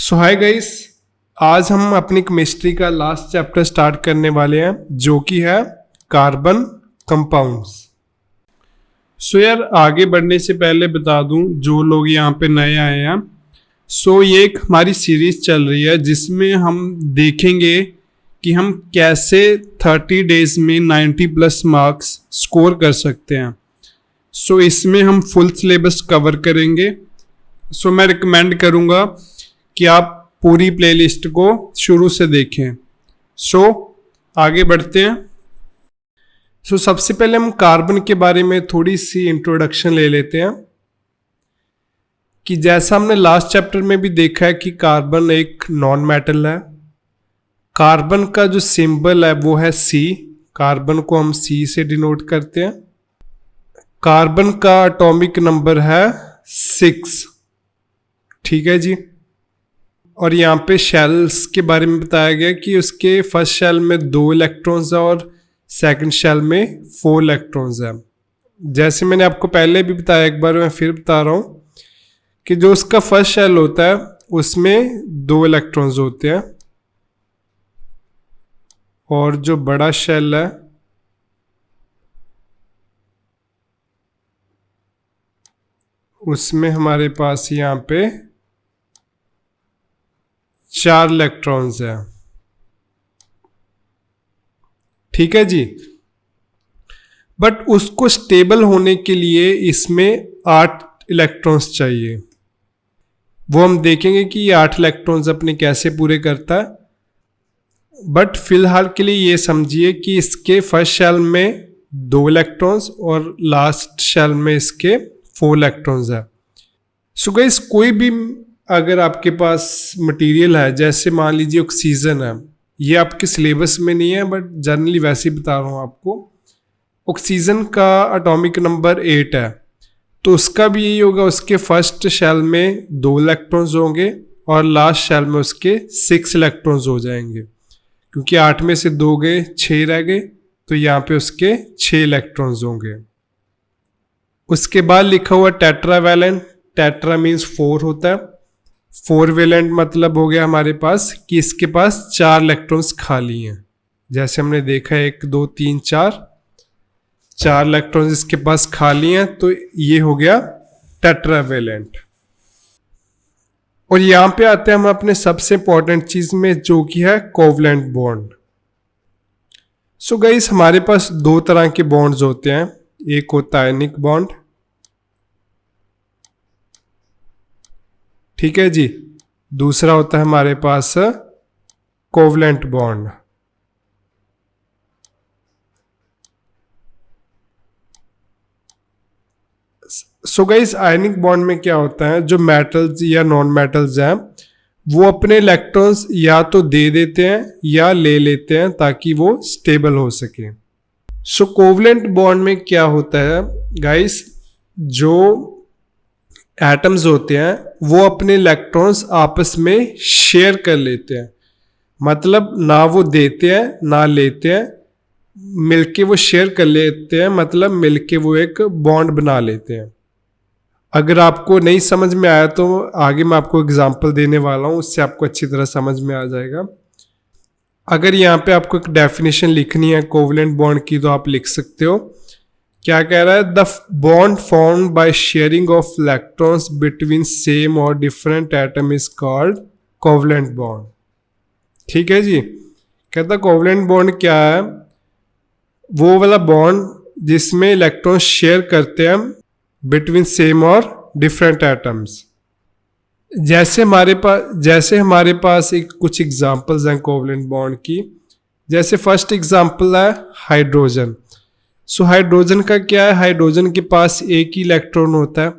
सो hi guys, आज हम अपनी केमिस्ट्री का लास्ट चैप्टर स्टार्ट करने वाले हैं जो कि है कार्बन कंपाउंड्स। सो यार, आगे बढ़ने से पहले बता दूं जो लोग यहाँ पे नए आए हैं, ये एक हमारी सीरीज चल रही है जिसमें हम देखेंगे कि हम कैसे 30 डेज में 90 प्लस मार्क्स स्कोर कर सकते हैं। इसमें हम फुल सिलेबस कवर करेंगे। मैं रिकमेंड करूँगा कि आप पूरी प्लेलिस्ट को शुरू से देखें। आगे बढ़ते हैं। सबसे पहले हम कार्बन के बारे में थोड़ी सी इंट्रोडक्शन ले लेते हैं कि जैसा हमने लास्ट चैप्टर में भी देखा है कि कार्बन एक नॉन मेटल है। कार्बन का जो सिंबल है वो है C। कार्बन को हम C से डिनोट करते हैं। कार्बन का एटॉमिक नंबर है 6। ठीक है जी। और यहाँ पे शेल्स के बारे में बताया गया कि उसके फर्स्ट शेल में 2 इलेक्ट्रॉन्स है और सेकंड शेल में 4 इलेक्ट्रॉन्स है। जैसे मैंने आपको पहले भी बताया, एक बार मैं फिर बता रहा हूँ कि जो उसका फर्स्ट शेल होता है उसमें 2 इलेक्ट्रॉन्स होते हैं और जो बड़ा शेल है उसमें हमारे पास यहाँ पे 4 इलेक्ट्रॉन्स है। ठीक है जी। बट उसको स्टेबल होने के लिए इसमें 8 इलेक्ट्रॉन्स चाहिए। वो हम देखेंगे कि ये 8 इलेक्ट्रॉन्स अपने कैसे पूरे करता है। बट फिलहाल के लिए ये समझिए कि इसके फर्स्ट शेल में 2 इलेक्ट्रॉन्स और लास्ट शेल में इसके 4 इलेक्ट्रॉन्स है। गाइस, कोई भी अगर आपके पास मटेरियल है, जैसे मान लीजिए ऑक्सीजन है, ये आपके सिलेबस में नहीं है बट जनरली वैसे ही बता रहा हूँ आपको। ऑक्सीजन का एटॉमिक नंबर 8 है तो उसका भी यही होगा, उसके फर्स्ट शेल में 2 इलेक्ट्रॉन्स होंगे और लास्ट शेल में उसके 6 इलेक्ट्रॉन्स हो जाएंगे, क्योंकि 8 में से 2 गए, 6 रह गए, तो यहाँ पे उसके 6 इलेक्ट्रॉन्स होंगे। उसके बाद लिखा हुआ टेट्रावैलेंट। टेट्रा मीन्स 4 होता है। 4 वैलेंट मतलब हो गया हमारे पास कि इसके पास 4 इलेक्ट्रॉन्स खाली हैं। जैसे हमने देखा 1 2 3 4 इलेक्ट्रॉन्स इसके पास खाली हैं, तो ये हो गया टेट्रावैलेंट। और यहां पे आते हैं हम अपने सबसे इंपॉर्टेंट चीज में जो कि है कोवलेंट बॉन्ड। गाइस, हमारे पास 2 तरह के बॉन्ड्स होते हैं। एक होता है आयनिक बॉन्ड, ठीक है जी। दूसरा होता है हमारे पास covalent bond. Guys, ionic bond में क्या होता है, जो मेटल्स या नॉन मेटल्स हैं वो अपने इलेक्ट्रॉन्स या तो दे देते हैं या ले लेते हैं ताकि वो स्टेबल हो सके। कोवलेंट बॉन्ड में क्या होता है गाइस, जो एटम्स होते हैं वो अपने इलेक्ट्रॉन्स आपस में शेयर कर लेते हैं। मतलब ना वो देते हैं ना लेते हैं, मिलके वो शेयर कर लेते हैं, मतलब मिलके वो एक बॉन्ड बना लेते हैं। अगर आपको नहीं समझ में आया तो आगे मैं आपको एग्जांपल देने वाला हूँ, उससे आपको अच्छी तरह समझ में आ जाएगा। अगर यहाँ पे आपको एक डेफिनेशन लिखनी है कोवलेंट बॉन्ड की तो आप लिख सकते हो। क्या कह रहा है, the bond formed by sharing of electrons between same or different atom is called covalent bond. ठीक है जी। कहता कोवलेंट बॉन्ड क्या है, वो वाला बॉन्ड जिसमें इलेक्ट्रॉन शेयर करते हैं between same or different atoms. जैसे हमारे पास एक कुछ एग्जांपल्स हैं कोवलेंट बॉन्ड की। जैसे फर्स्ट एग्जांपल है हाइड्रोजन। हाइड्रोजन का क्या है, हाइड्रोजन के पास एक ही इलेक्ट्रॉन होता है।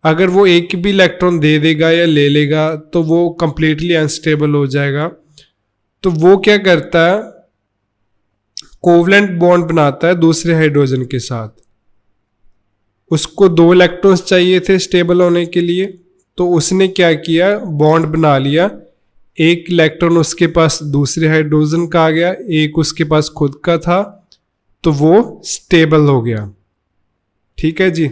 अगर वो एक भी इलेक्ट्रॉन दे देगा या ले लेगा तो वो कंप्लीटली अनस्टेबल हो जाएगा। तो वो क्या करता है, कोवलेंट बॉन्ड बनाता है दूसरे हाइड्रोजन के साथ। उसको 2 इलेक्ट्रॉन्स चाहिए थे स्टेबल होने के लिए, तो उसने क्या किया, बॉन्ड बना लिया। एक इलेक्ट्रॉन उसके पास दूसरे हाइड्रोजन का आ गया, एक उसके पास खुद का था, तो वो स्टेबल हो गया। ठीक है जी।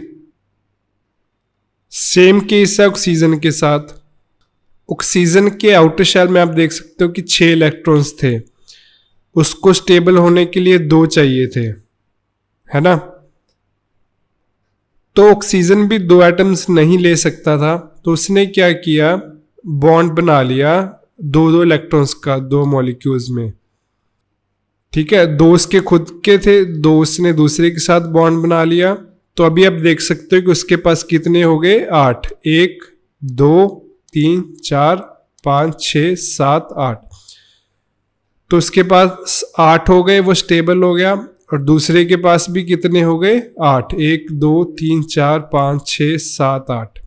सेम केस है ऑक्सीजन के साथ। ऑक्सीजन के आउटर शेल में आप देख सकते हो कि 6 इलेक्ट्रॉन्स थे, उसको स्टेबल होने के लिए 2 चाहिए थे, है ना। तो ऑक्सीजन भी 2 एटम्स नहीं ले सकता था, तो उसने क्या किया, बॉन्ड बना लिया 2 इलेक्ट्रॉन्स का 2 मॉलिक्यूल्स में। ठीक है, 2 उसके खुद के थे, 2 उसने दूसरे के साथ बॉन्ड बना लिया। तो अभी आप देख सकते हो कि उसके पास कितने हो गए, 8, 1 2 3 4 5 6 7 8। तो उसके पास 8 हो गए, वो स्टेबल हो गया। और दूसरे के पास भी कितने हो गए, 8, 1 2 3 4 5 6 7 8।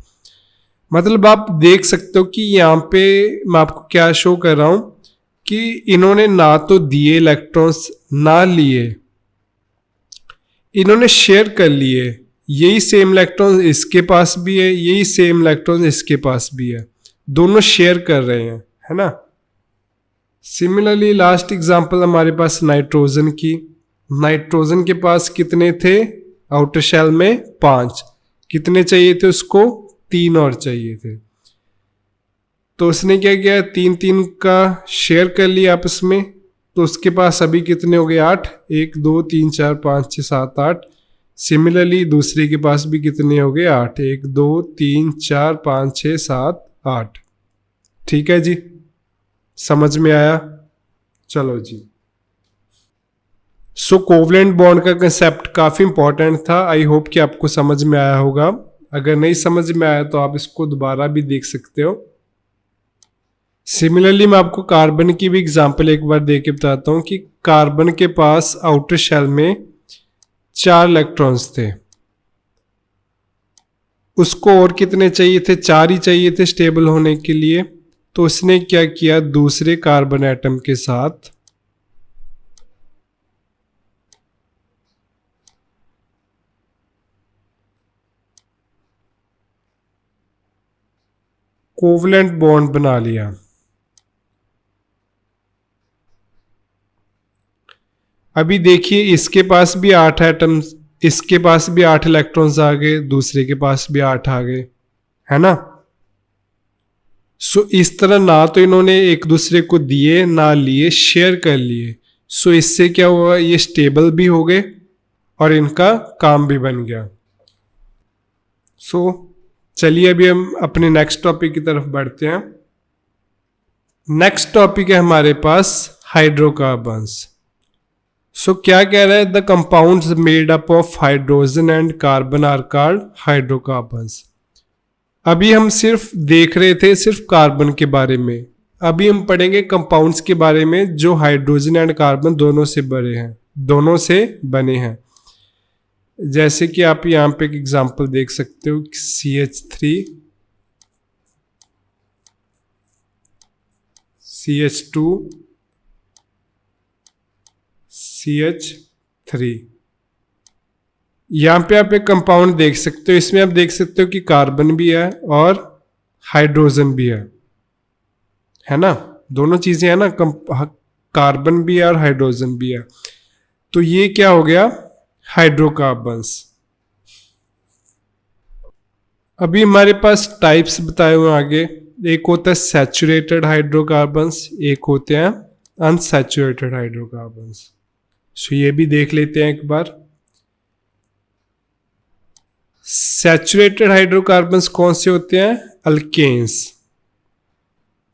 मतलब आप देख सकते हो कि यहाँ पे मैं आपको क्या शो कर रहा हूं कि इन्होंने ना तो दिए इलेक्ट्रॉन्स ना लिए, इन्होंने शेयर कर लिए। यही सेम इलेक्ट्रॉन इसके पास भी है, यही सेम इलेक्ट्रॉन इसके पास भी है, दोनों शेयर कर रहे हैं, है ना। सिमिलरली लास्ट एग्जांपल हमारे पास नाइट्रोजन की। नाइट्रोजन के पास कितने थे आउटर शेल में, 5। कितने चाहिए थे उसको, 3 और चाहिए थे। तो उसने क्या किया, 3 का शेयर कर लिया आपस में। तो उसके पास अभी कितने हो गए, 8, 1 2 3 4 5 6 7 8। सिमिलरली दूसरे के पास भी कितने हो गए, 8, 1 2 3 4 5 6 7 8। ठीक है जी, समझ में आया। चलो जी, सो कोवलेंट बॉन्ड का कंसेप्ट काफी इंपॉर्टेंट था। आई होप कि आपको समझ में आया होगा। अगर नहीं समझ में आया तो आप इसको दोबारा भी देख सकते हो। सिमिलरली मैं आपको कार्बन की भी एग्जांपल एक बार दे के बताता हूं कि कार्बन के पास आउटर शेल में 4 इलेक्ट्रॉन्स थे, उसको और कितने चाहिए थे, 4 ही चाहिए थे स्टेबल होने के लिए। तो उसने क्या किया, दूसरे कार्बन एटम के साथ कोवलेंट बॉन्ड बना लिया। अभी देखिए इसके पास भी 8 एटम्स, इसके पास भी 8 इलेक्ट्रॉन्स आ गए, दूसरे के पास भी 8 आ गए, है ना। सो इस तरह ना तो इन्होंने एक दूसरे को दिए ना लिए, शेयर कर लिए। सो इससे क्या हुआ, ये स्टेबल भी हो गए और इनका काम भी बन गया। सो चलिए अभी हम अपने नेक्स्ट टॉपिक की तरफ बढ़ते हैं। नेक्स्ट टॉपिक है हमारे पास हाइड्रोकार्बन्स। सो क्या कह रहा है, the compounds made up of hydrogen and carbon are called hydrocarbons. अभी हम सिर्फ देख रहे थे सिर्फ कार्बन के बारे में, अभी हम पढ़ेंगे कंपाउंड्स के बारे में जो हाइड्रोजन एंड कार्बन दोनों से बने हैं। जैसे कि आप यहाँ पे एक एग्जांपल देख सकते हो, CH3 CH2 CH3। यहाँ पे आप एक कंपाउंड देख सकते हो, इसमें आप देख सकते हो कि कार्बन भी है और हाइड्रोजन भी है ना। दोनों चीजें है ना, कार्बन भी है और हाइड्रोजन भी है। तो ये क्या हो गया, हाइड्रोकार्बन्स। अभी हमारे पास टाइप्स बताए हुए आगे। एक होता है सैचुरेटेड हाइड्रोकार्बन्स, एक होते हैं अनसैचुरेटेड हाइड्रोकार्बन्स। सो ये भी देख लेते हैं एक बार। सैचुरेटेड हाइड्रोकार्बन्स कौन से होते हैं, अल्केन्स।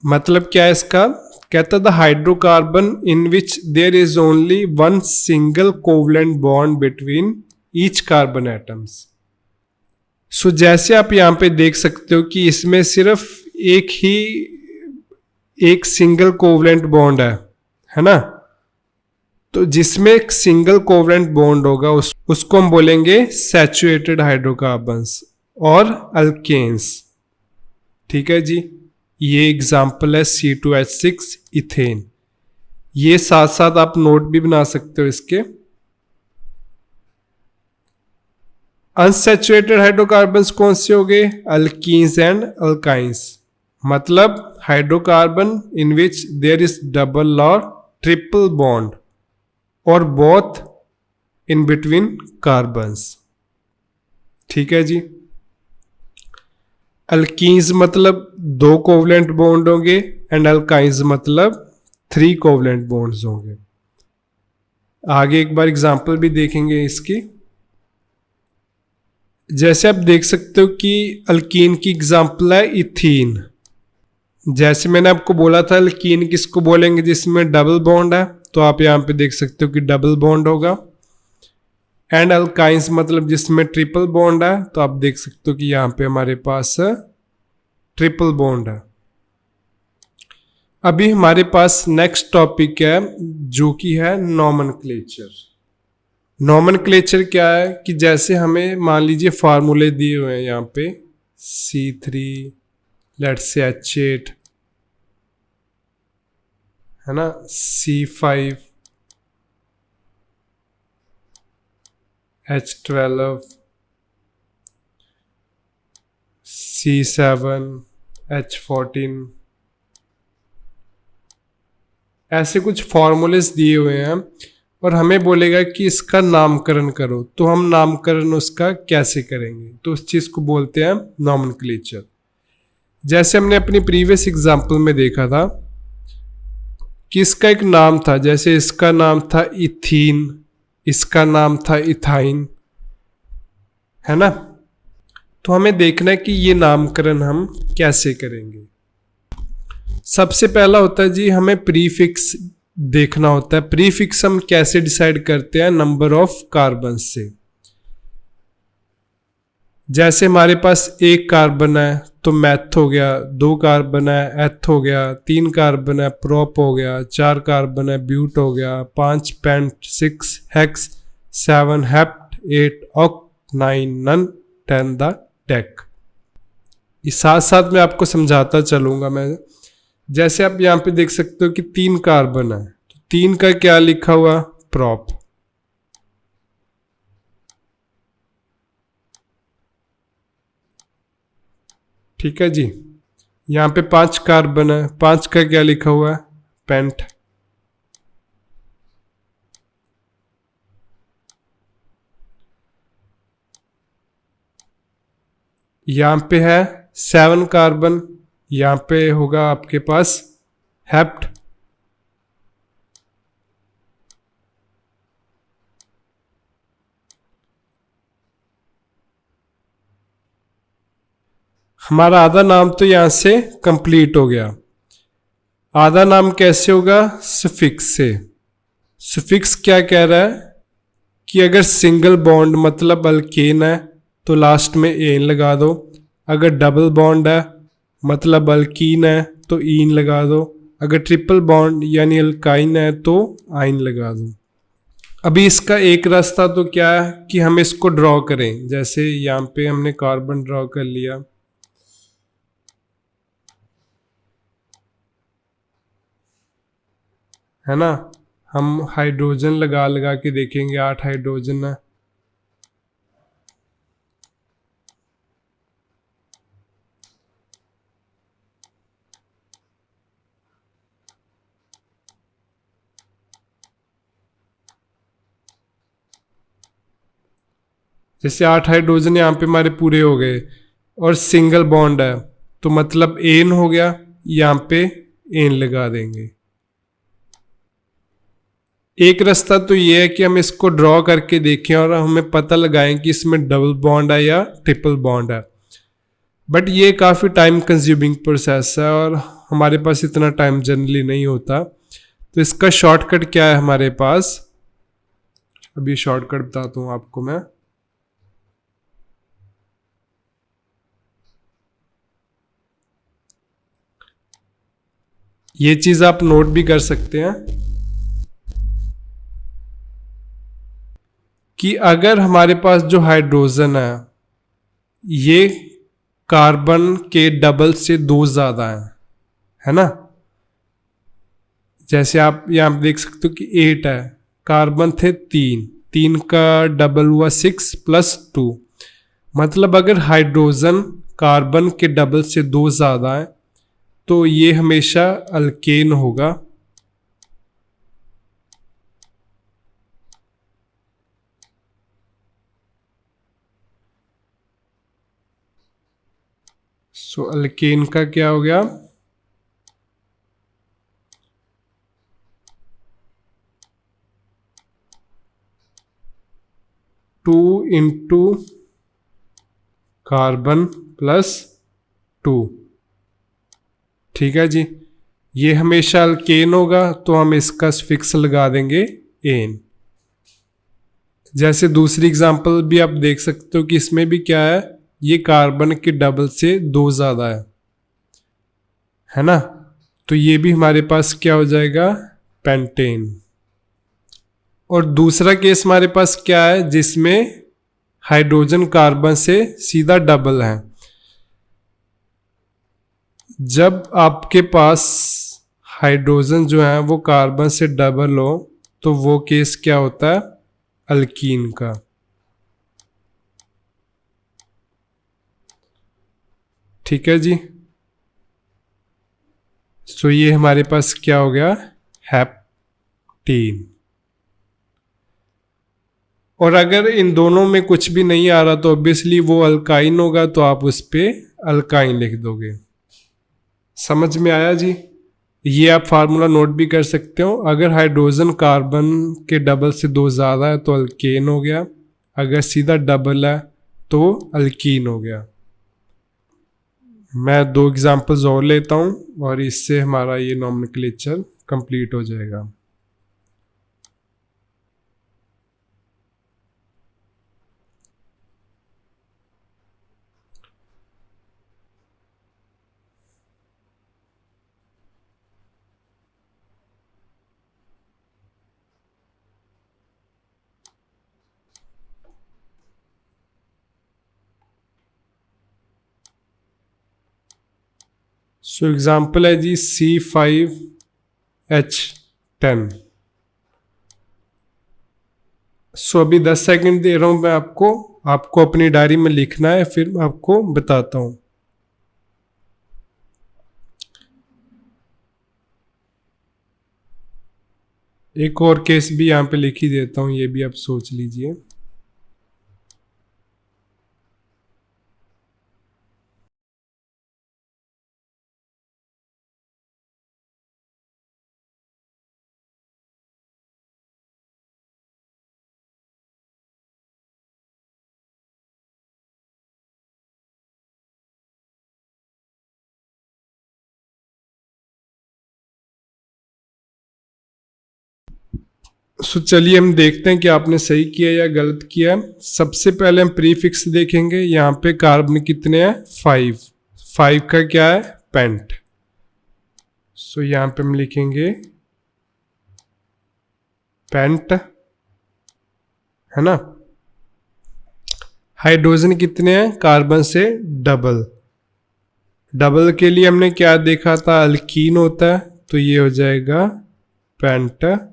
मतलब क्या है इसका, कहता है the hydrocarbon in which there is only one single covalent bond between each carbon atoms. So जैसे आप यहां पे देख सकते हो कि इसमें सिर्फ एक सिंगल कोवलेंट बॉन्ड है ना। तो जिसमें एक सिंगल कोवलेंट बॉन्ड होगा उसको हम बोलेंगे सैचुरेटेड हाइड्रोकार्बन्स और अल्केन्स। ठीक है जी, ये एग्जाम्पल है C2H6 इथेन। ये साथ साथ आप नोट भी बना सकते हो इसके। अनसैचुरेटेड हाइड्रोकार्बन्स कौन से हो गए, अल्कीन्स एंड अल्काइंस। मतलब hydrocarbon in which there is double और ट्रिपल बॉन्ड और बोथ इन बिटवीन कार्बन्स। ठीक है जी। अल्कीन्स मतलब 2 कोवलेंट बॉन्ड होंगे एंड अल्काइंस मतलब 3 कोवलेंट बॉन्ड्स होंगे। आगे एक बार एग्जांपल भी देखेंगे इसकी। जैसे आप देख सकते हो कि अल्कीन की एग्जांपल है इथीन। जैसे मैंने आपको बोला था अल्कीन किसको बोलेंगे जिसमें डबल बॉन्ड है, तो आप यहाँ पे देख सकते हो कि डबल बॉन्ड होगा। एंड अल्काइंस मतलब जिसमें ट्रिपल बॉन्ड है, तो आप देख सकते हो कि यहाँ पे हमारे पास ट्रिपल बॉन्ड है। अभी हमारे पास नेक्स्ट टॉपिक है जो कि है नॉमेनक्लेचर। नॉमेनक्लेचर क्या है कि जैसे हमें मान लीजिए फार्मूले दिए हुए हैं यहाँ पे C3 लेट्स से H8 है ना, C5 H12 C7 H14, ऐसे कुछ फॉर्मूलेस दिए हुए हैं और हमें बोलेगा कि इसका नामकरण करो, तो हम नामकरण उसका कैसे करेंगे, तो उस चीज़ को बोलते हैं नॉमेनक्लेचर। जैसे हमने अपनी प्रीवियस एग्जांपल में देखा था कि इसका एक नाम था, जैसे इसका नाम था इथीन, इसका नाम था इथाइन, है ना। तो हमें देखना है कि ये नामकरण हम कैसे करेंगे। सबसे पहला होता है जी हमें प्रीफिक्स देखना होता है। प्रीफिक्स हम कैसे डिसाइड करते हैं, नंबर ऑफ कार्बन से। जैसे हमारे पास 1 कार्बन है तो मैथ हो गया, 2 कार्बन है एथ हो गया, 3 कार्बन है प्रोप हो गया, 4 कार्बन है ब्यूट हो गया, 5 pent, 6 hex, 7 hept, 8 oct, 9 non, 10 the dec. इस साथ साथ मैं आपको समझाता चलूंगा मैं। जैसे आप यहाँ पे देख सकते हो कि 3 कार्बन है, तो 3 का क्या लिखा हुआ, प्रोप। ठीक है जी। यहाँ पे 5 कार्बन है, 5 का क्या लिखा हुआ है, पेंट। यहाँ पे है 7 कार्बन, यहाँ पे होगा आपके पास हेप्ट। हमारा आधा नाम तो यहाँ से कंप्लीट हो गया। आधा नाम कैसे होगा, सुफिक्स से। सुफिक्स क्या कह रहा है कि अगर सिंगल बॉन्ड मतलब अल्केन है तो लास्ट में एन लगा दो, अगर डबल बॉन्ड है मतलब अल्कीन है तो ईन लगा दो, अगर ट्रिपल बॉन्ड यानी अल्काइन है तो आइन लगा दो। अभी इसका एक रास्ता तो क्या है कि हम इसको ड्रॉ करें। जैसे यहाँ पे हमने कार्बन ड्रॉ कर लिया, है ना। हम हाइड्रोजन लगा लगा के देखेंगे, 8 हाइड्रोजन है। जैसे 8 हाइड्रोजन यहाँ पे हमारे पूरे हो गए और सिंगल बॉन्ड है तो मतलब एन हो गया, यहाँ पे एन लगा देंगे। एक रास्ता तो ये है कि हम इसको ड्रॉ करके देखें और हमें पता लगाएं कि इसमें डबल बॉन्ड है या ट्रिपल बॉन्ड है, बट ये काफ़ी टाइम कंज्यूमिंग प्रोसेस है और हमारे पास इतना टाइम जनरली नहीं होता। तो इसका शॉर्टकट क्या है हमारे पास, अभी शॉर्टकट बताता हूँ आपको मैं। ये चीज़ आप नोट भी कर सकते हैं कि अगर हमारे पास जो हाइड्रोजन ये कार्बन के डबल से 2 ज़्यादा है ना। जैसे आप यहाँ देख सकते हो कि 8 है, कार्बन थे 3, 3 का डबल हुआ 6 प्लस 2, मतलब अगर हाइड्रोजन कार्बन के डबल से 2 ज़्यादा है तो ये हमेशा अल्केन होगा। सो अल्केन का क्या हो गया, two into carbon plus two. ठीक है जी, ये हमेशा अल्केन होगा तो हम इसका फिक्स लगा देंगे एन। जैसे दूसरी एग्जांपल भी आप देख सकते हो कि इसमें भी क्या है, ये कार्बन के डबल से 2 ज़्यादा है ना, तो ये भी हमारे पास क्या हो जाएगा, पेंटेन। और दूसरा केस हमारे पास क्या है जिसमें हाइड्रोजन कार्बन से सीधा डबल है। जब आपके पास हाइड्रोजन जो है वो कार्बन से डबल हो तो वो केस क्या होता है, अल्कीन का। ठीक है जी, सो ये हमारे पास क्या हो गया, हेप्टीन। और अगर इन दोनों में कुछ भी नहीं आ रहा तो ऑब्वियसली वो अल्काइन होगा, तो आप उस पर अल्काइन लिख दोगे। समझ में आया जी। ये आप फार्मूला नोट भी कर सकते हो, अगर हाइड्रोजन कार्बन के डबल से 2 ज़्यादा है तो अल्केन हो गया, अगर सीधा डबल है तो अल्कीन हो गया। मैं 2 एग्जांपल्स और लेता हूँ और इससे हमारा ये नॉमेनक्लेचर कंप्लीट हो जाएगा। सो एग्जांपल है जी C5H10। सो अभी 10 सेकंड दे रहा हूं मैं आपको, आपको अपनी डायरी में लिखना है, फिर मैं आपको बताता हूं। एक और केस भी यहां पे लिख ही देता हूं, ये भी आप सोच लीजिए। सो चलिए हम देखते हैं कि आपने सही किया या गलत किया। सबसे पहले हम प्रीफिक्स देखेंगे, यहाँ पे कार्बन कितने हैं, 5। 5 का क्या है, पेंट। सो यहाँ पे हम लिखेंगे पेंट, है ना। हाइड्रोजन कितने हैं, कार्बन से डबल। डबल के लिए हमने क्या देखा था, अल्कीन होता है, तो ये हो जाएगा पेंटाइन।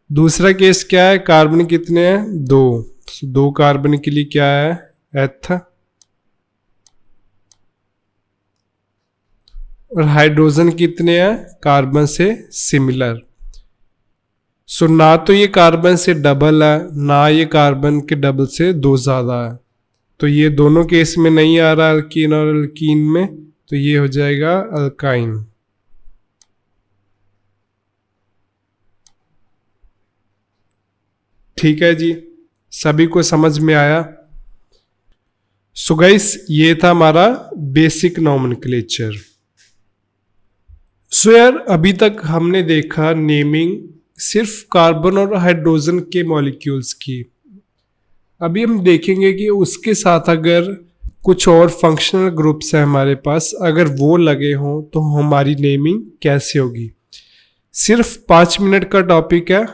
दूसरा केस क्या है, कार्बन कितने हैं, 2। तो 2 कार्बन के लिए क्या है, एथ। और हाइड्रोजन कितने हैं, कार्बन से सिमिलर। सो ना तो ये कार्बन से डबल है, ना ये कार्बन के डबल से 2 ज़्यादा है, तो ये दोनों केस में नहीं आ रहा अल्कीन और अल्कीन में, तो ये हो जाएगा अल्काइन। ठीक है जी, सभी को समझ में आया। सो गाइस ये था हमारा बेसिक नॉमेनक्लेचर। सो यार अभी तक हमने देखा नेमिंग सिर्फ कार्बन और हाइड्रोजन के मॉलिक्यूल्स की। अभी हम देखेंगे कि उसके साथ अगर कुछ और फंक्शनल ग्रुप्स हैं हमारे पास, अगर वो लगे हों तो हमारी नेमिंग कैसे होगी। सिर्फ 5 मिनट का टॉपिक है,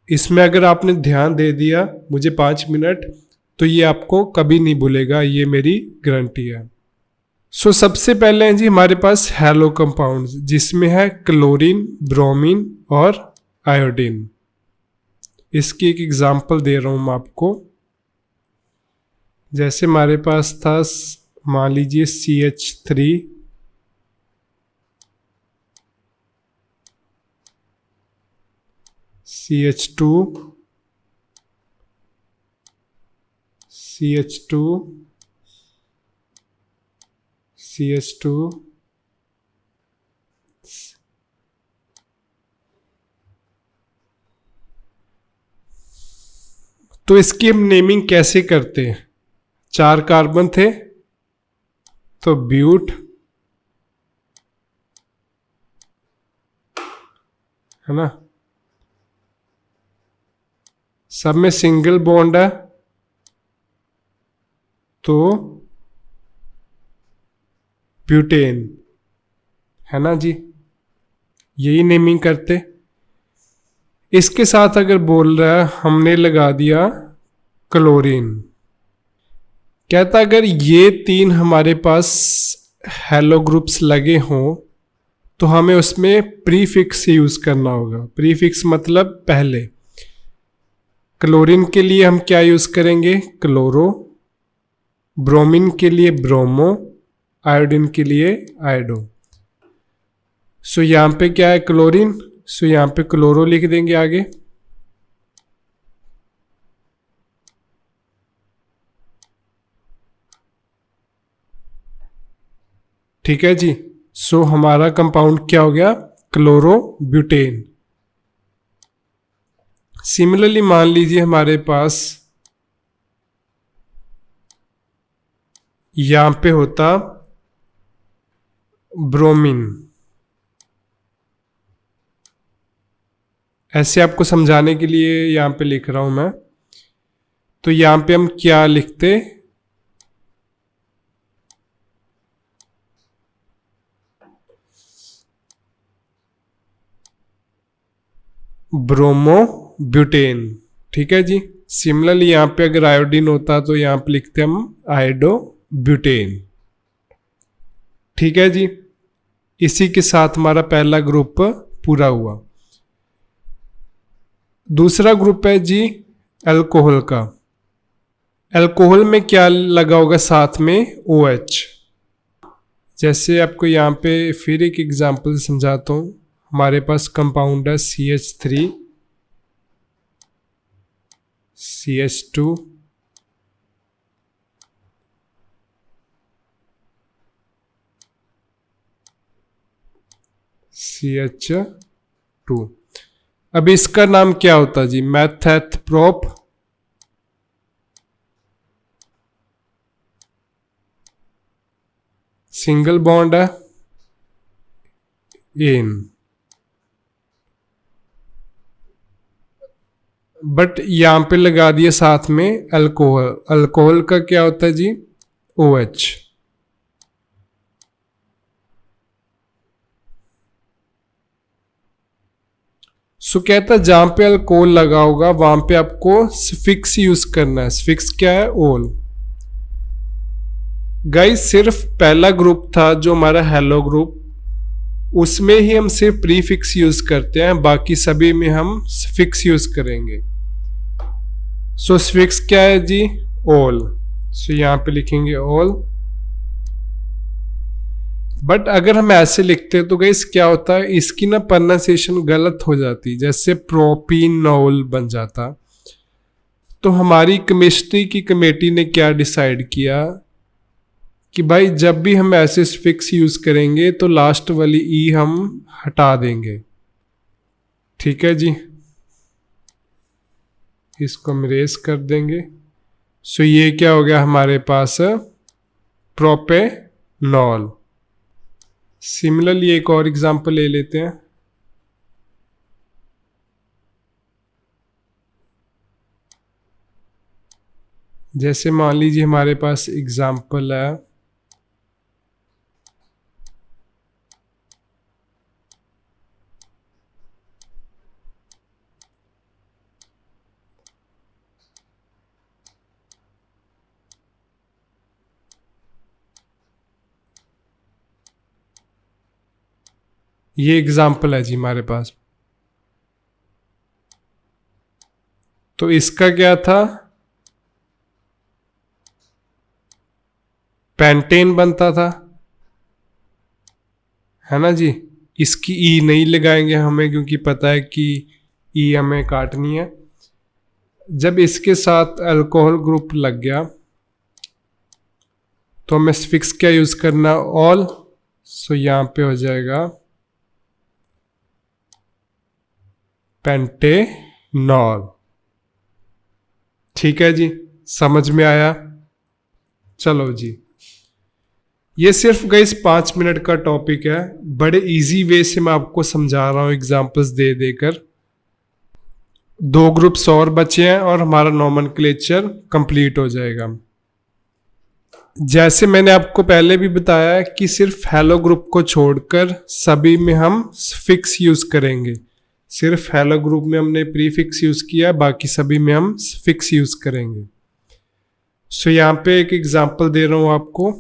इसमें अगर आपने ध्यान दे दिया मुझे 5 मिनट, तो ये आपको कभी नहीं भूलेगा, ये मेरी गारंटी है। सो सबसे पहले हैं जी हमारे पास हैलो कंपाउंड्स, जिसमें है क्लोरीन, ब्रोमीन और आयोडीन। इसकी एक एग्जांपल दे रहा हूं मैं आपको। जैसे हमारे पास था, मान लीजिए CH3, CH2, CH2 CH2 तो इसकी हम नेमिंग कैसे करते हैं? 4 कार्बन थे तो ब्यूट, है ना, सब में सिंगल बॉन्ड है तो ब्यूटेन, है ना जी, यही नेमिंग करते। इसके साथ अगर बोल रहा है हमने लगा दिया क्लोरीन, कहता अगर ये 3 हमारे पास हेलो ग्रुप्स लगे हों तो हमें उसमें प्रीफिक्स यूज करना होगा। प्रीफिक्स मतलब पहले। क्लोरीन के लिए हम क्या यूज करेंगे? क्लोरो। ब्रोमीन के लिए ब्रोमो। आयोडीन के लिए आयोडो। सो यहां पे क्या है? क्लोरीन। सो यहां पे क्लोरो लिख देंगे आगे। ठीक है जी। सो हमारा कंपाउंड क्या हो गया? क्लोरोब्यूटेन। सिमिलरली मान लीजिए हमारे पास यहां पे होता ब्रोमीन। ऐसे आपको समझाने के लिए यहां पे लिख रहा हूं मैं। तो यहां पे हम क्या लिखते? ब्रोमोब्यूटेन। ठीक है जी। सिमिलरली यहां पे अगर आयोडीन होता तो यहां पे लिखते हम आयोडोब्यूटेन। ठीक है जी। इसी के साथ हमारा पहला ग्रुप पूरा हुआ। दूसरा ग्रुप है जी अल्कोहल का। अल्कोहल में क्या लगा होगा साथ में? OH। जैसे आपको यहाँ पे फिर एक एग्जांपल समझाता हूँ। हमारे पास कंपाउंड है CH3 CH2 CH2। अब इसका नाम क्या होता जी? मेथेट प्रोप सिंगल बॉन्ड है इन, बट यहां पे लगा दिया साथ में अल्कोहल। अल्कोहल का क्या होता है जी? OH। सो कहता जहां पे अल्कोहल लगा होगा वहां पे आपको सफिक्स यूज करना है। सफिक्स क्या है? ओल। गाइस सिर्फ पहला ग्रुप था जो हमारा हेलो ग्रुप, उसमें ही हम सिर्फ प्रीफिक्स यूज करते हैं, बाकी सभी में हम सफिक्स यूज करेंगे। सो सफिक्स क्या है जी? ऑल। सो यहां पे लिखेंगे ऑल। बट अगर हम ऐसे लिखते हैं तो गाइस क्या होता है, इसकी ना प्रोनाउंसिएशन गलत हो जाती, जैसे प्रोपीनॉल बन जाता। तो हमारी केमिस्ट्री की कमेटी ने क्या डिसाइड किया कि भाई जब भी हम ऐसे सफिक्स यूज करेंगे तो लास्ट वाली ई हम हटा देंगे। ठीक है जी। इसको हम इरेज कर देंगे। सो ये क्या हो गया हमारे पास? प्रोपेनॉल। सिमिलरली एक और एग्जांपल ले लेते हैं। जैसे मान लीजिए हमारे पास एग्जांपल है ये एग्जाम्पल है जी हमारे पास। तो इसका क्या था? पेंटेन बनता था, है ना जी। इसकी ई नहीं लगाएंगे हमें क्योंकि पता है कि ई हमें काटनी है। जब इसके साथ अल्कोहल ग्रुप लग गया तो हमें सफिक्स क्या यूज करना, ऑल। सो यहाँ पे हो जाएगा पेंटेनॉल। ठीक है जी, समझ में आया। चलो जी, ये सिर्फ गाइस 5 मिनट का टॉपिक है, बड़े इजी वे से मैं आपको समझा रहा हूँ एग्जांपल्स दे देकर। 2 ग्रुप्स और बचे हैं और हमारा नॉमेनक्लेचर कंप्लीट हो जाएगा। जैसे मैंने आपको पहले भी बताया कि सिर्फ हेलो ग्रुप को छोड़कर सभी में हम फिक्स यूज करेंगे। सिर्फ हेलो ग्रुप में हमने प्रीफिक्स यूज किया, बाकी सभी में हम फिक्स यूज करेंगे। सो यहाँ पे एक एग्जांपल दे रहा हूं आपको।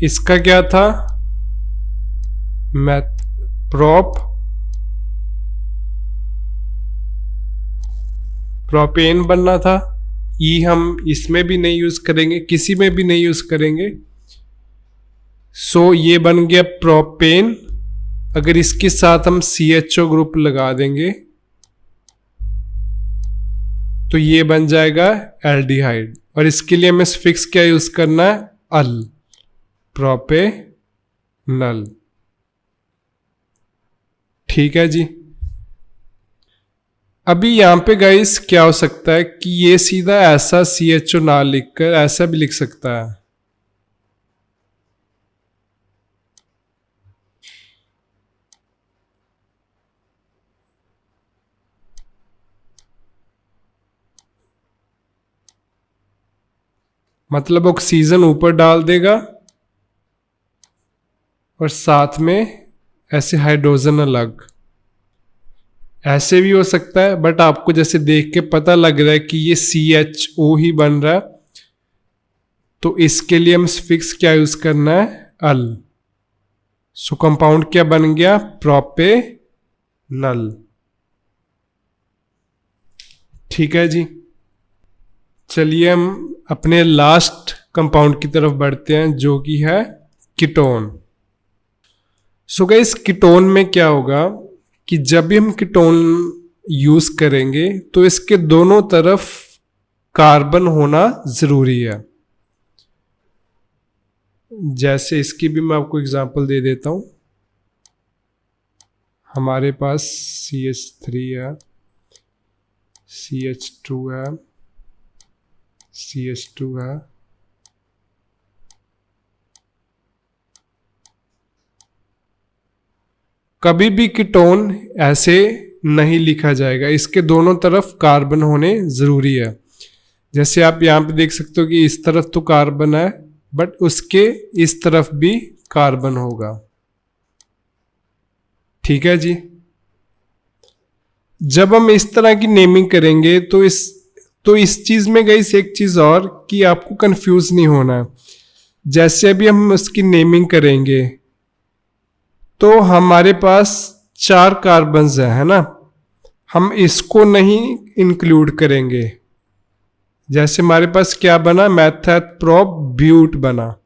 इसका क्या था, मैथ प्रोपेन बनना था। ई हम इसमें भी नहीं यूज करेंगे, किसी में भी नहीं यूज करेंगे। सो ये बन गया प्रोपेन। अगर इसके साथ हम CHO ग्रुप लगा देंगे तो ये बन जाएगा एल्डिहाइड। और इसके लिए हमें फिक्स क्या यूज करना है, अल, प्रोपेनल। ठीक है जी। अभी यहां पे गाइस क्या हो सकता है कि ये सीधा ऐसा CHO ना लिखकर ऐसा भी लिख सकता है। मतलब ऑक्सीजन ऊपर डाल देगा और साथ में ऐसे हाइड्रोजन अलग। ऐसे भी हो सकता है, बट आपको जैसे देख के पता लग रहा है कि ये CHO ही बन रहा है, तो इसके लिए हम फिक्स क्या यूज करना है, अल। सो कंपाउंड क्या बन गया, प्रोपेनल। ठीक है जी। चलिए हम अपने लास्ट कंपाउंड की तरफ बढ़ते हैं, जो कि है कीटोन। सो गाइस, कीटोन में क्या होगा कि जब भी हम कीटोन यूज करेंगे तो इसके दोनों तरफ कार्बन होना जरूरी है। जैसे इसकी भी मैं आपको एग्जांपल दे देता हूं। हमारे पास CH3 है, CH2 है, CH2 है, कभी भी कीटोन ऐसे नहीं लिखा जाएगा, इसके दोनों तरफ कार्बन होने जरूरी है। जैसे आप यहां पे देख सकते हो कि इस तरफ तो कार्बन है, बट उसके इस तरफ भी कार्बन होगा। ठीक है जी। जब हम इस तरह की नेमिंग करेंगे तो इस चीज में गई एक चीज और कि आपको कंफ्यूज नहीं होना है। जैसे अभी हम उसकी नेमिंग करेंगे तो हमारे पास 4 कार्बन्स है ना, हम इसको नहीं इंक्लूड करेंगे। जैसे हमारे पास क्या बना, मेथड प्रोप ब्यूट बना।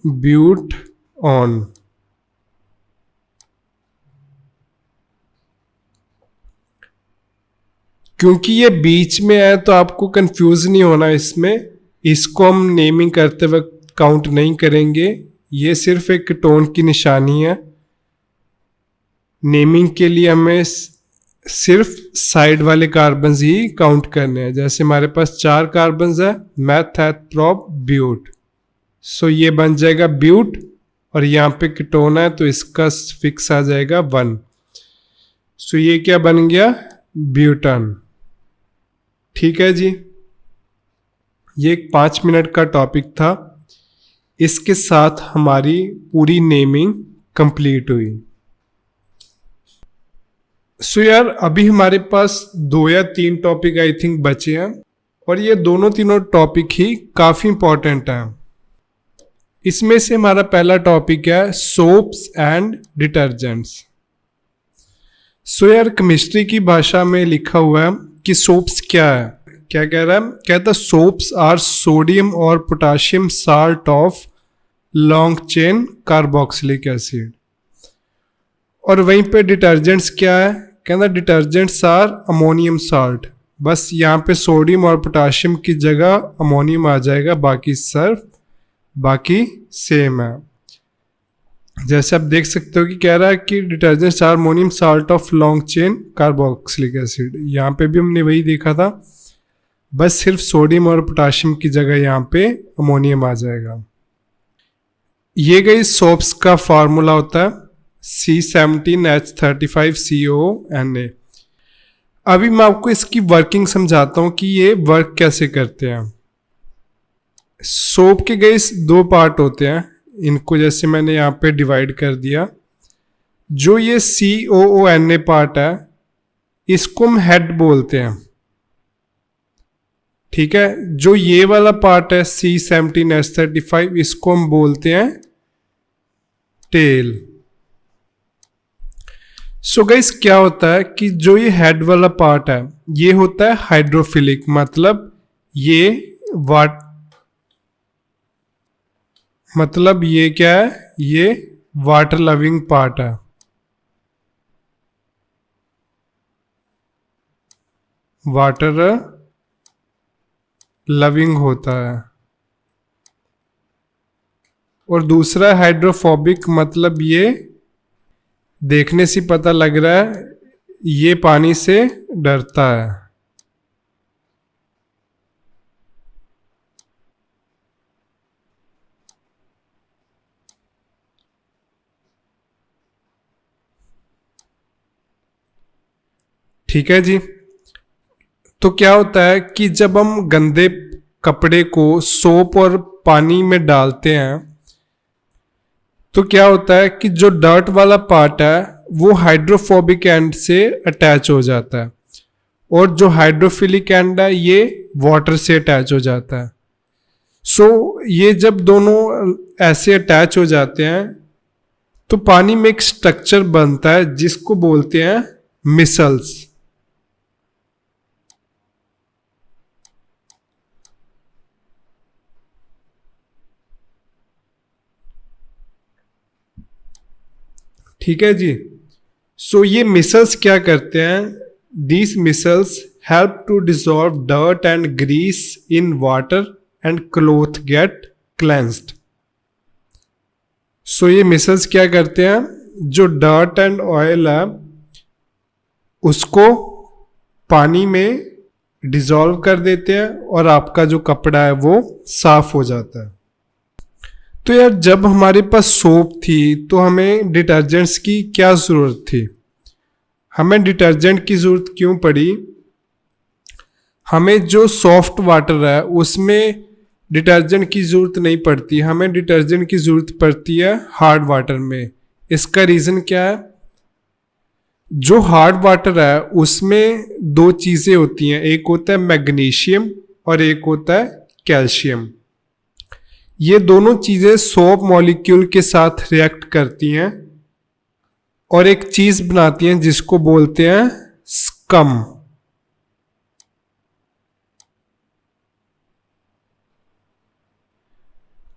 Butane. क्योंकि ये बीच में है तो आपको कंफ्यूज नहीं होना इसमें। इसको हम नेमिंग करते वक्त काउंट नहीं करेंगे, ये सिर्फ एक कीटोन की निशानी है। नेमिंग के लिए हमें सिर्फ साइड वाले कार्बन्स ही काउंट करने हैं। जैसे हमारे पास 4 कार्बन्स है, मेथड प्रोप ब्यूट। सो ये बन जाएगा ब्यूट, और यहाँ पे कीटोन है तो इसका फिक्स आ जाएगा 1। सो ये क्या बन गया, ब्यूटन। ठीक है जी। ये एक 5 मिनट का टॉपिक था। इसके साथ हमारी पूरी नेमिंग कंप्लीट हुई। सो यार, अभी हमारे पास 2 या 3 टॉपिक आई थिंक बचे हैं, और ये दोनों तीनों टॉपिक ही काफी इंपॉर्टेंट हैं। इसमें से हमारा पहला टॉपिक है सोप्स एंड डिटर्जेंट्स। सो यार, केमिस्ट्री की भाषा में लिखा हुआ है कि सोप्स क्या है। क्या कह रहा है, कहता सोप्स आर सोडियम और potassium salt of long chain carboxylic acid. और वहीं पे डिटर्जेंट्स क्या है, कहना डिटर्जेंट्स आर अमोनियम साल्ट। बस यहाँ पे सोडियम और पोटाशियम की जगह अमोनियम आ जाएगा, बाकी सेम है। जैसे आप देख सकते हो कि कह रहा है कि detergents are ammonium salt of long chain carboxylic acid. यहाँ पे भी हमने वही देखा था, बस सिर्फ सोडियम और पोटाशियम की जगह यहाँ पे अमोनियम आ जाएगा। ये गई सोप्स का फार्मूला होता है C17H35CONA। अभी मैं आपको इसकी वर्किंग समझाता हूं कि ये वर्क कैसे करते हैं। सोप के गए दो पार्ट होते हैं, इनको जैसे मैंने यहाँ पे डिवाइड कर दिया। जो ये COONA पार्ट है इसको हम हेड बोलते हैं, ठीक है। जो ये वाला पार्ट है C17H35 इसको हम बोलते हैं टेल। सो गाइस क्या होता है कि जो ये हेड वाला पार्ट है ये होता है हाइड्रोफिलिक, मतलब ये क्या है, ये वाटर लविंग पार्ट है। वाटर लविंग होता है। और दूसरा हाइड्रोफोबिक, मतलब ये देखने से पता लग रहा है ये पानी से डरता है। ठीक है जी। तो क्या होता है कि जब हम गंदे कपड़े को सोप और पानी में डालते हैं तो क्या होता है कि जो डर्ट वाला पार्ट है वो हाइड्रोफोबिक एंड से अटैच हो जाता है, और जो हाइड्रोफिलिक एंड है ये वाटर से अटैच हो जाता है। सो ये जब दोनों ऐसे अटैच हो जाते हैं तो पानी में एक स्ट्रक्चर बनता है जिसको बोलते हैं मिसल्स। ठीक है जी। सो ये मिसल्स क्या करते हैं, these micelles help to dissolve dirt and grease in water and cloth get cleansed. So ये मिसल्स क्या करते हैं, जो डर्ट एंड ऑयल है उसको पानी में डिसॉल्व कर देते हैं और आपका जो कपड़ा है वो साफ हो जाता है। तो यार जब हमारे पास सोप थी तो हमें डिटर्जेंट्स की क्या ज़रूरत थी, हमें डिटर्जेंट की ज़रूरत क्यों पड़ी। हमें जो सॉफ्ट वाटर है उसमें डिटर्जेंट की ज़रूरत नहीं पड़ती, हमें डिटर्जेंट की ज़रूरत पड़ती है हार्ड वाटर में। इसका रीज़न क्या है, जो हार्ड वाटर है उसमें दो चीज़ें होती हैं, एक होता है मैग्नीशियम और एक होता है कैल्शियम। ये दोनों चीज़ें सोप मॉलिक्यूल के साथ रिएक्ट करती हैं और एक चीज़ बनाती हैं जिसको बोलते हैं स्कम।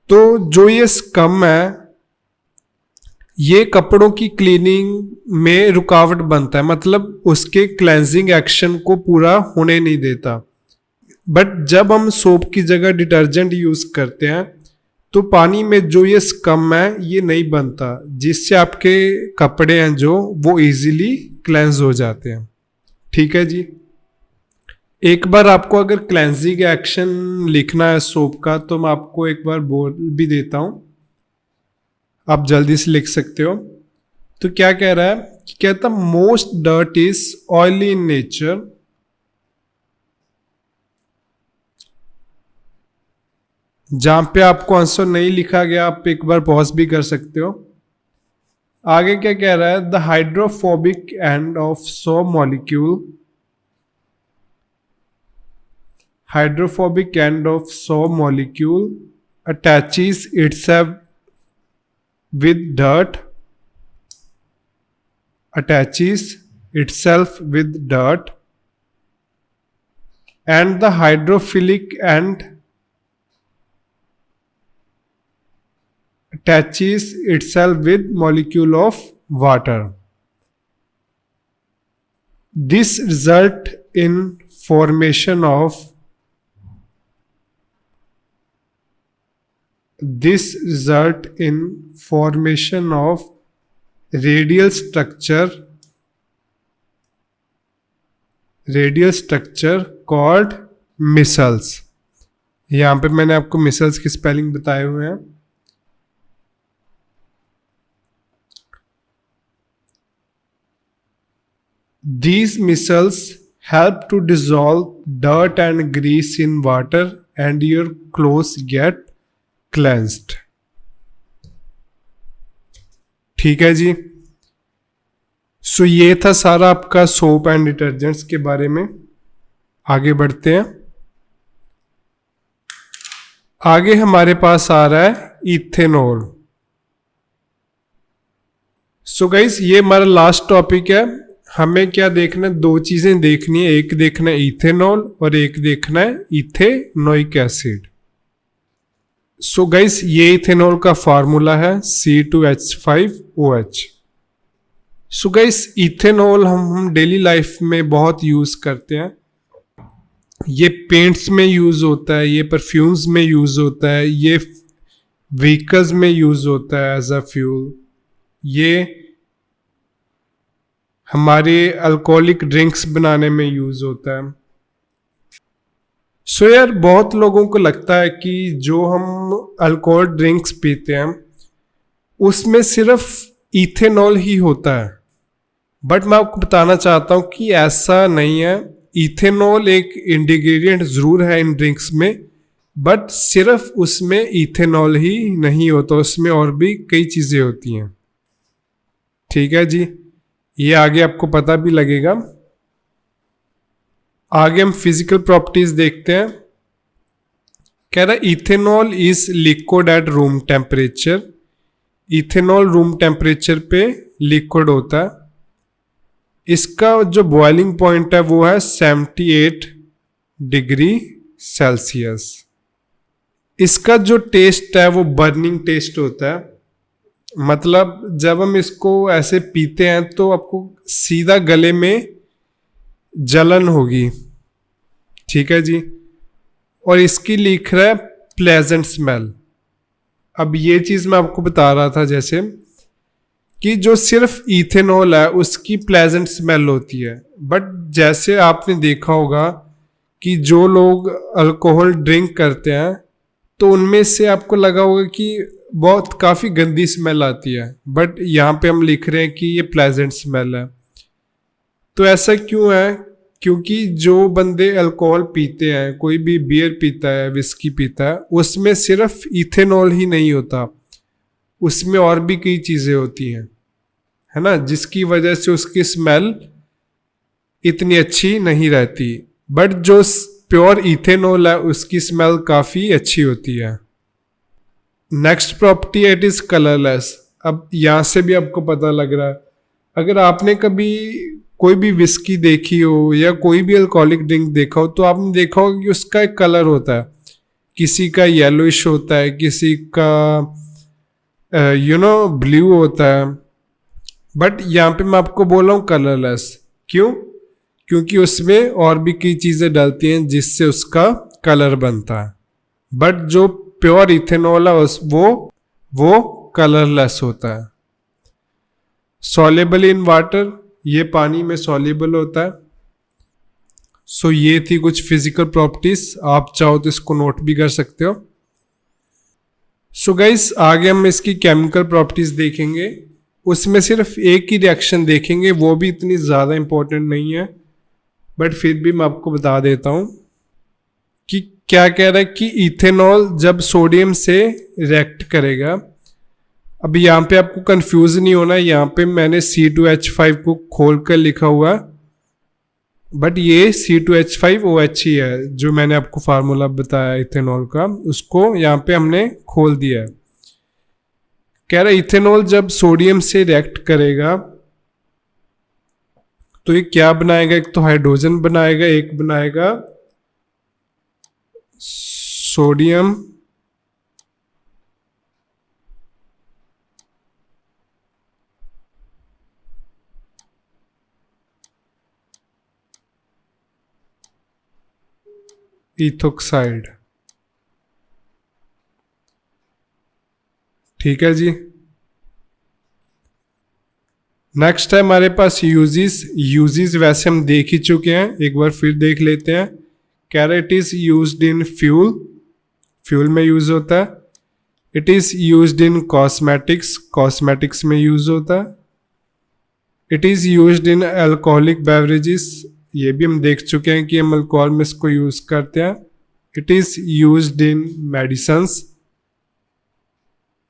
तो जो ये स्कम है ये कपड़ों की क्लीनिंग में रुकावट बनता है, मतलब उसके क्लेंजिंग एक्शन को पूरा होने नहीं देता। बट जब हम सोप की जगह डिटर्जेंट यूज करते हैं तो पानी में जो ये स्कम है ये नहीं बनता, जिससे आपके कपड़े हैं जो वो इजीली क्लेंज हो जाते हैं। ठीक है जी। एक बार आपको अगर क्लेंजिंग एक्शन लिखना है सोप का तो मैं आपको एक बार बोल भी देता हूं, आप जल्दी से लिख सकते हो। तो क्या कह रहा है कि कहता most dirt is oily in nature, जहां पे आपको आंसर नहीं लिखा गया आप एक बार पॉज भी कर सकते हो। आगे क्या कह रहा है, the hydrophobic end of soap molecule, hydrophobic end of soap molecule attaches itself with dirt, attaches itself with dirt, and the hydrophilic end attaches itself with molecule of water. This result in formation of radial structure called micelles. यहां पे मैंने आपको micelles की spelling बताए हुए हैं. These micelles help to dissolve dirt and grease in water and your clothes get cleansed. ठीक है जी. सो ये था सारा आपका सोप एंड डिटर्जेंट्स के बारे में. आगे बढ़ते हैं. आगे हमारे पास आ रहा है इथेनॉल. सो गाइस ये हमारा लास्ट टॉपिक है. हमें क्या देखना है, दो चीजें देखनी है. एक देखना है इथेनॉल और एक देखना है इथेनोइक एसिड. सो गाइस ये इथेनॉल का फार्मूला है C2H5OH. सो गाइस इथेनॉल हम डेली लाइफ में बहुत यूज करते हैं. ये पेंट्स में यूज होता है, ये परफ्यूम्स में यूज होता है, ये व्हीकल्स में यूज होता है एज अ फ्यूल, ये हमारे अल्कोहलिक ड्रिंक्स बनाने में यूज होता है. सो यार बहुत लोगों को लगता है कि जो हम अल्कोहल ड्रिंक्स पीते हैं उसमें सिर्फ इथेनॉल ही होता है. बट मैं आपको बताना चाहता हूं कि ऐसा नहीं है. इथेनॉल एक इंग्रेडिएंट जरूर है इन ड्रिंक्स में, बट सिर्फ उसमें इथेनॉल ही नहीं होता, उसमें और भी कई चीजें होती हैं. ठीक है जी, ये आगे आपको पता भी लगेगा. आगे हम फिजिकल प्रॉपर्टीज देखते हैं. कह रहा है ethanol is liquid at room temperature. Ethanol room temperature पे लिक्विड होता है. इसका जो बॉइलिंग पॉइंट है वो है 78 डिग्री सेल्सियस. इसका जो टेस्ट है वो बर्निंग टेस्ट होता है. मतलब जब हम इसको ऐसे पीते हैं तो आपको सीधा गले में जलन होगी. ठीक है जी. और इसकी लिख रहा है प्लेजेंट स्मेल. अब ये चीज मैं आपको बता रहा था जैसे कि जो सिर्फ इथेनॉल है उसकी प्लेजेंट स्मेल होती है. बट जैसे आपने देखा होगा कि जो लोग अल्कोहल ड्रिंक करते हैं तो उनमें से आपको लगा होगा कि बहुत काफ़ी गंदी स्मेल आती है. बट यहाँ पे हम लिख रहे हैं कि ये प्लेजेंट स्मेल है. तो ऐसा क्यों है? क्योंकि जो बंदे अल्कोहल पीते हैं, कोई भी बियर पीता है, विस्की पीता है, उसमें सिर्फ इथेनॉल ही नहीं होता, उसमें और भी कई चीज़ें होती हैं, है ना, जिसकी वजह से उसकी स्मेल इतनी अच्छी नहीं रहती. बट जो प्योर इथेनॉल है उसकी स्मेल काफ़ी अच्छी होती है. Next property it is colourless. अब यहाँ से भी आपको पता लग रहा है, अगर आपने कभी कोई भी विस्की देखी हो या कोई भी अल्कोहलिक ड्रिंक देखा हो तो आपने देखा होगा कि उसका एक कलर होता है. किसी का येलोइश होता है, किसी का ब्लू होता है. बट यहाँ पे मैं आपको बोल रहा हूँ कलरलेस. क्यों? क्योंकि उसमें और भी कई चीज़ें डलती हैं जिससे उसका कलर बनता है. बट जो प्योर इथेनॉल है वो कलरलेस होता है. सॉल्युबल इन वाटर, ये पानी में सॉल्युबल होता है. सो ये थी कुछ फिजिकल प्रॉपर्टीज. आप चाहो तो इसको नोट भी कर सकते हो. सो गाइस आगे हम इसकी केमिकल प्रॉपर्टीज देखेंगे. उसमें सिर्फ एक ही रिएक्शन देखेंगे, वो भी इतनी ज़्यादा इंपॉर्टेंट नहीं है, बट फिर भी मैं आपको बता देता हूँ कि क्या कह रहा है कि इथेनॉल जब सोडियम से रिएक्ट करेगा. अब यहाँ पे आपको कंफ्यूज नहीं होना, यहाँ पे मैंने C2H5 को खोल कर लिखा हुआ है, बट ये C2H5OH ही है. जो मैंने आपको फार्मूला बताया इथेनॉल का, उसको यहाँ पे हमने खोल दिया है. कह रहा है इथेनॉल जब सोडियम से रिएक्ट करेगा तो ये क्या बनाएगा? एक तो हाइड्रोजन बनाएगा, एक बनाएगा सोडियम इथोक्साइड। ठीक है जी। नेक्स्ट है हमारे पास यूजेस। यूजेस वैसे हम देख ही चुके हैं, एक बार फिर देख लेते हैं। कह रहे it is used in fuel, fuel में यूज होता है। It is used in cosmetics, cosmetics में यूज होता है। It is used in alcoholic beverages, ये भी हम देख चुके हैं कि हम अल्कोहल में इसको यूज करते हैं। It is used in medicines.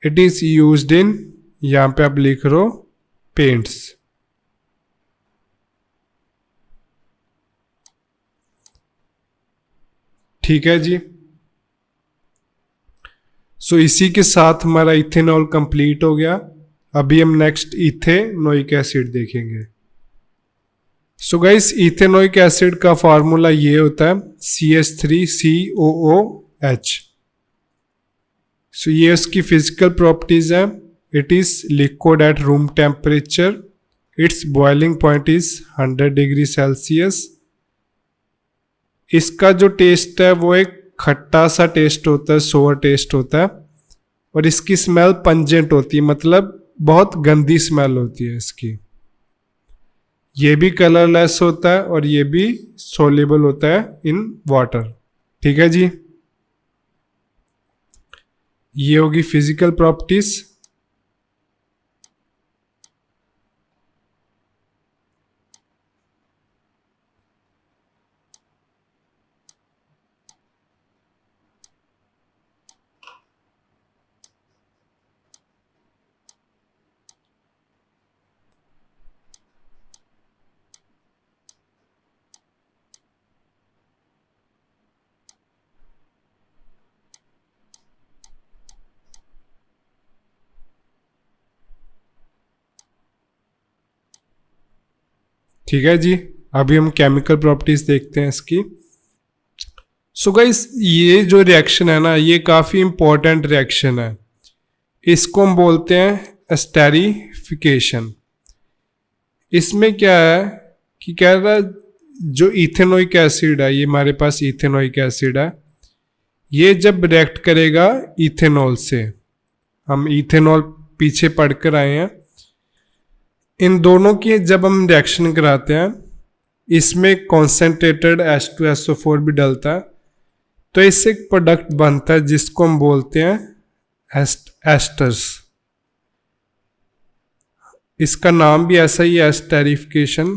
It is used in, यहां पे आप लिख रहे हो, पेंट्स। ठीक है जी। सो इसी के साथ हमारा इथेनॉल कंप्लीट हो गया। अभी हम नेक्स्ट इथेनोइक एसिड देखेंगे। सो गाइस, इथेनोइक एसिड का फार्मूला ये होता है CH3COOH। सो ये उसकी फिजिकल प्रॉपर्टीज है। It is liquid at room temperature. It's boiling point is 100 degree Celsius. इसका जो टेस्ट है वो एक खट्टा सा टेस्ट होता है, सोर टेस्ट होता है। और इसकी स्मेल पंजेंट होती है, मतलब बहुत गंदी स्मेल होती है इसकी। ये भी कलरलेस होता है और ये भी सोल्यूबल होता है इन वाटर। ठीक है जी। ये होगी फिजिकल प्रॉपर्टीज। ठीक है जी। अभी हम केमिकल प्रॉपर्टीज देखते हैं इसकी। सो गाइस, ये जो रिएक्शन है ना, ये काफ़ी इंपॉर्टेंट रिएक्शन है। इसको हम बोलते हैं एस्टेरिफिकेशन। इसमें क्या है कि कह रहा जो इथेनोइक एसिड है, ये हमारे पास इथेनोइक एसिड है, ये जब रिएक्ट करेगा इथेनॉल से, हम इथेनॉल पीछे पढ़कर आए हैं, इन दोनों की जब हम रिएक्शन कराते हैं, इसमें कॉन्सेंट्रेटेड H2SO4 भी डलता है, तो इससे एक प्रोडक्ट बनता है जिसको हम बोलते हैं एस्टर्स। इसका नाम भी ऐसा ही है, एस्टेरिफिकेशन।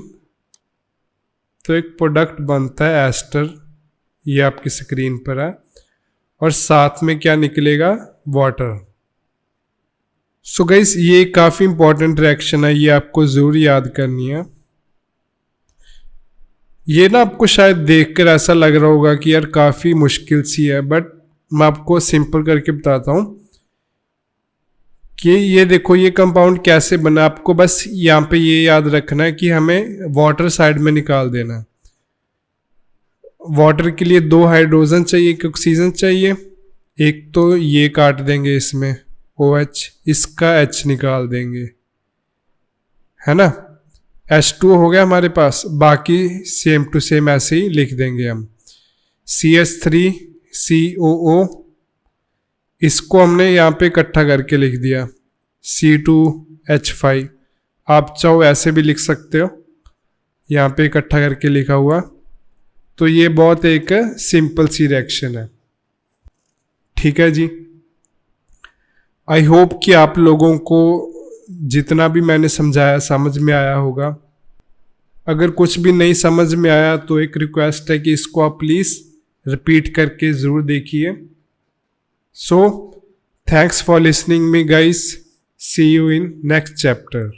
तो एक प्रोडक्ट बनता है एस्टर, ये आपकी स्क्रीन पर है, और साथ में क्या निकलेगा, वाटर। सो गाइस, ये काफ़ी इंपॉर्टेंट रिएक्शन है, ये आपको ज़रूर याद करनी है। ये ना आपको शायद देखकर ऐसा लग रहा होगा कि यार काफ़ी मुश्किल सी है, बट मैं आपको सिंपल करके बताता हूँ कि ये देखो ये कंपाउंड कैसे बना। आपको बस यहाँ पे ये याद रखना है कि हमें वाटर साइड में निकाल देना। वाटर के लिए 2 हाइड्रोजन चाहिए, एक ऑक्सीजन चाहिए। एक तो ये काट देंगे इसमें OH, इसका H निकाल देंगे, है ना। H2 हो गया हमारे पास, बाकी सेम टू सेम ऐसे ही लिख देंगे हम। CH3COO, इसको हमने यहाँ पे इकट्ठा करके लिख दिया, C2H5। आप चाहो ऐसे भी लिख सकते हो, यहाँ पे इकट्ठा करके लिखा हुआ। तो ये बहुत एक सिंपल सी रिएक्शन है। ठीक है जी। आई होप कि आप लोगों को जितना भी मैंने समझाया समझ में आया होगा। अगर कुछ भी नहीं समझ में आया तो एक रिक्वेस्ट है कि इसको आप प्लीज़ रिपीट करके ज़रूर देखिए। So thanks for listening me guys, see you in next chapter.